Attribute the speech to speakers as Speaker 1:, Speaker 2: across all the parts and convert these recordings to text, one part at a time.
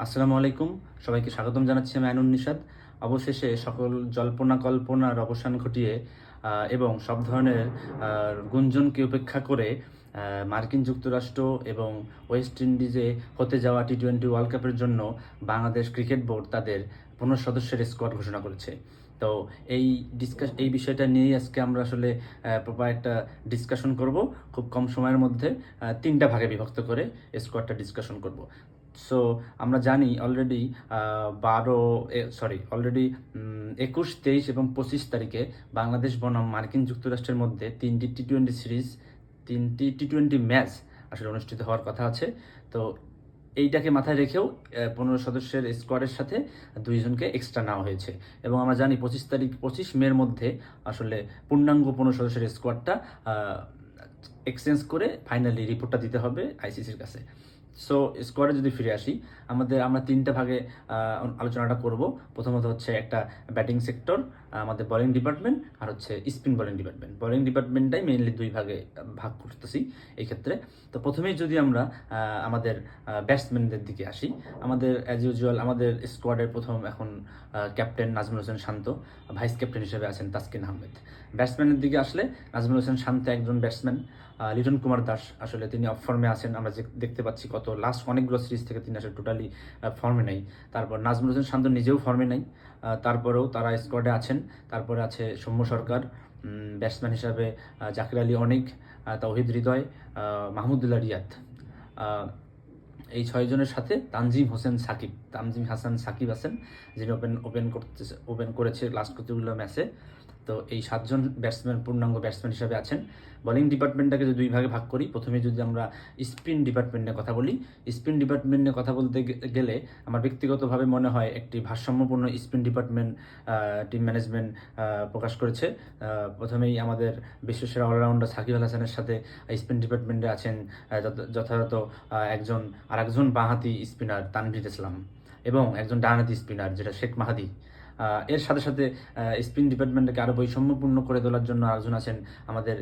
Speaker 1: আসসালামু আলাইকুম। সবাইকে স্বাগতম জানাচ্ছি আমি আইনুন নিশাদ। অবশেষে সকল জল্পনা কল্পনার অবসান ঘটিয়ে এবং সব ধরনের গুঞ্জনকে উপেক্ষা করে মার্কিন যুক্তরাষ্ট্র এবং ওয়েস্ট ইন্ডিজে হতে যাওয়া টি-20 ওয়ার্ল্ড কাপের জন্য বাংলাদেশ ক্রিকেট বোর্ড তাদের 15 সদস্যের স্কোয়াড ঘোষণা করেছে। তো এই বিষয়টা নিয়েই আজকে আমরা আসলে প্রপার একটা ডিসকাশন করব। খুব কম সময়ের মধ্যে 3টা ভাগে বিভক্ত করে স্কোয়াডটা ডিসকাশন করব। সো আমরা জানি অলরেডি 21, 23 এবং 25 তারিখে বাংলাদেশ বনাম মার্কিন যুক্তরাষ্ট্রের মধ্যে 3টি টি-20 সিরিজ, 3টি টি-20 ম্যাচ আসলে অনুষ্ঠিত হওয়ার কথা আছে। তো এইটাকে মাথায় রেখেও 15 সদস্যের স্কোয়াডের সাথে 2জনকে এক্সট্রা নেওয়া হয়েছে এবং আমরা জানি 25 মের মধ্যে আসলে পূর্ণাঙ্গ 15 সদস্যের স্কোয়াডটা এক্সচেঞ্জ করে ফাইনালি রিপোর্টটা দিতে হবে আইসিসির কাছে। সো স্কোয়াডে যদি ফিরে আসি, আমরা 3টা ভাগে আলোচনাটা করব। প্রথমত হচ্ছে একটা ব্যাটিং সেক্টর, আমাদের বোলিং ডিপার্টমেন্ট, আর হচ্ছে স্পিন বোলিং ডিপার্টমেন্ট। বোলিং ডিপার্টমেন্টটাই মেইনলি 2 ভাগে ভাগ করতেছি এই ক্ষেত্রে। তো প্রথমেই যদি আমরা আমাদের ব্যাটসম্যানদের দিকে আসি, আমাদের অ্যাজ ইউজুয়াল আমাদের স্কোয়াডের প্রথম এখন ক্যাপ্টেন নাজমুল হোসেন শান্ত, ভাইস ক্যাপ্টেন হিসেবে আছেন তাসকিন আহমেদ। ব্যাটসম্যানের দিকে আসলে নাজমুল হোসেন শান্ত একজন ব্যাটসম্যান, লিটন কুমার দাস আসলে তিনি অফ ফর্মে আছেন। আমরা যে দেখতে পাচ্ছি কত লাস্ট অনেকগুলো সিরিজ থেকে তিনি আসলে টোটালি ফর্মে নেই। তারপর নাজমুল হোসেন শান্ত নিজেও ফর্মে নেই, তারপরেও তারা স্কোয়াডে আছেন। তারপরে আছে সৌম্য সরকার, ব্যাটসম্যান হিসাবে জাকির আলী অনিক, তাওহিদ হৃদয়, মাহমুদুল্লাহ রিয়াদ। এই 6 জনের সাথে তানজিম হাসান সাকিব আছেন, যিনি ওপেন করেছে লাস্ট কতগুলো ম্যাচে। তো এই 7জন ব্যাটসম্যান পূর্ণাঙ্গ ব্যাটসম্যান হিসাবে আছেন। বোলিং ডিপার্টমেন্টটাকে যদি 2 ভাগে ভাগ করি, প্রথমে যদি আমরা স্পিন ডিপার্টমেন্ট নিয়ে কথা বলি, স্পিন ডিপার্টমেন্ট নিয়ে কথা বলতে গেলে আমার ব্যক্তিগতভাবে মনে হয় একটি ভারসাম্যপূর্ণ স্পিন ডিপার্টমেন্ট টিম ম্যানেজমেন্ট প্রকাশ করেছে। প্রথমেই আমাদের বিশ্বসেরা অলরাউন্ডার সাকিব আল হাসানের সাথে স্পিন ডিপার্টমেন্টে আছেন যথাযথ আরেকজন বাঁহাতি স্পিনার তানভীর ইসলাম এবং একজন ডানহাতি স্পিনার যেটা শেখ মাহাদি। এর সাথে সাথে স্পিন ডিপার্টমেন্টকে আরও বৈষম্যপূর্ণ করে তোলার জন্য আরেকজন আছেন আমাদের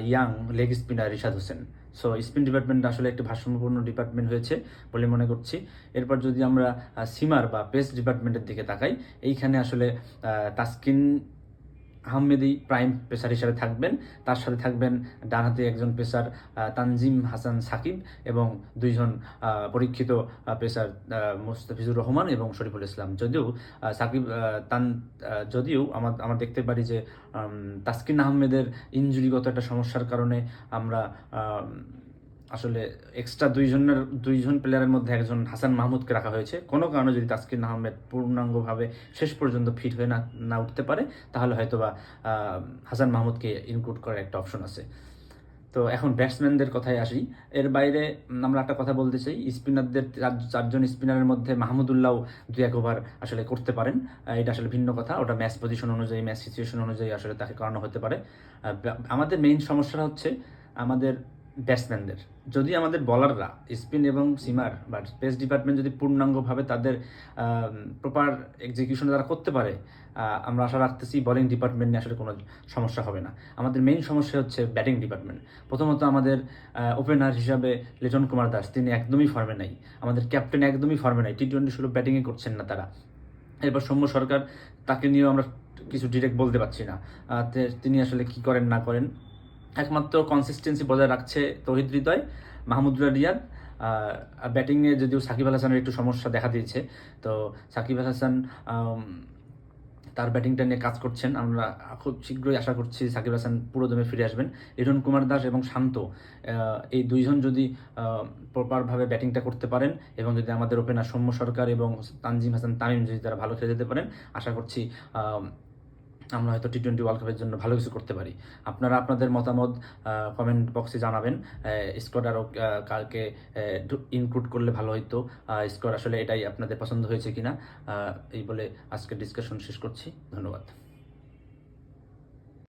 Speaker 1: young leg spinner Rishad Hossain. So spin department আসলে একটি ভারসাম্যপূর্ণ ডিপার্টমেন্ট হয়েছে বলে মনে করছি। এরপর যদি আমরা সিমার বা পেস ডিপার্টমেন্টের দিকে তাকাই, এইখানে আসলে তাসকিন আহমেদি প্রাইম পেসার হিসেবে থাকবেন। তার সাথে থাকবেন ডানহাতে একজন পেসার তানজিম হাসান সাকিব এবং 2জন পরীক্ষিত পেসার মুস্তাফিজুর রহমান এবং শরীফুল ইসলাম। যদিও আমরা দেখতে পারি যে তাসকিন আহমেদের ইনজুরিগত একটা সমস্যার কারণে আমরা আসলে এক্সট্রা 2জন প্লেয়ারের মধ্যে একজন হাসান মাহমুদকে রাখা হয়েছে। কোনো কারণে যদি তাসকিন আহমেদ পূর্ণাঙ্গভাবে শেষ পর্যন্ত ফিট হয়ে না উঠতে পারে, তাহলে হয়তোবা হাসান মাহমুদকে ইনক্লুড করার একটা অপশন আছে। তো এখন ব্যাটসম্যানদের কথায় আসি। এর বাইরে আমরা একটা কথা বলতে চাই, স্পিনারদের 4জন স্পিনারের মধ্যে মাহমুদুল্লাহ 2-1 ওভার আসলে করতে পারেন। এটা আসলে ভিন্ন কথা, ওটা ম্যাচ পজিশন অনুযায়ী, ম্যাচ সিচুয়েশন অনুযায়ী আসলে তাকে করানো হতে পারে। আমাদের মেইন সমস্যাটা হচ্ছে আমাদের ব্যাটসম্যানদের। যদি আমাদের বলাররা স্পিন এবং সিমার বা পেস ডিপার্টমেন্ট যদি পূর্ণাঙ্গভাবে তাদের প্রপার এক্সিকিউশন তারা করতে পারে, আমরা আশা রাখতেছি বোলিং ডিপার্টমেন্ট নিয়ে আসলে কোনো সমস্যা হবে না। আমাদের মেইন সমস্যা হচ্ছে ব্যাটিং ডিপার্টমেন্ট। প্রথমত আমাদের ওপেনার হিসাবে লিটন কুমার দাস, তিনি একদমই ফর্মে নাই। আমাদের ক্যাপ্টেন একদমই ফর্মে নাই, টি-20 শুরু ব্যাটিংয়ে করছেন না তারা। এরপর সৌম্য সরকার, তাকে নিয়েও আমরা কিছু ডিরেক্ট বলতে পারছি না তিনি আসলে কি করেন না করেন। একমাত্র কনসিস্টেন্সি বজায় রাখছে তৌহিদ হৃদয়, মাহমুদুল্লাহ রিয়াদ। ব্যাটিংয়ে যদিও সাকিব আল হাসানের একটু সমস্যা দেখা দিয়েছে, তো সাকিব আল হাসান তার ব্যাটিংটা নিয়ে কাজ করছেন। আমরা খুব শীঘ্রই আশা করছি সাকিব আল হাসান পুরো দমে ফিরে আসবেন। লিটন কুমার দাস এবং শান্ত, এই 2জন যদি প্রপারভাবে ব্যাটিংটা করতে পারেন এবং যদি আমাদের ওপেনার সৌম্য সরকার এবং তানজিম হাসান তামিম যদি তারা ভালো খেলে যেতে পারেন, আশা করছি আমরা হয়তো টি-20 ওয়ার্ল্ড কাপের জন্য ভালো কিছু করতে পারি। আপনারা আপনাদের মতামত কমেন্ট বক্সে জানাবেন। স্কোয়াড আরও কালকে ইনক্লুড করলে ভালো হইতো। স্কোয়াড আসলে এটাই আপনাদের পছন্দ হয়েছে কিনা, এই বলে আজকের ডিসকাশন শেষ করছি। ধন্যবাদ।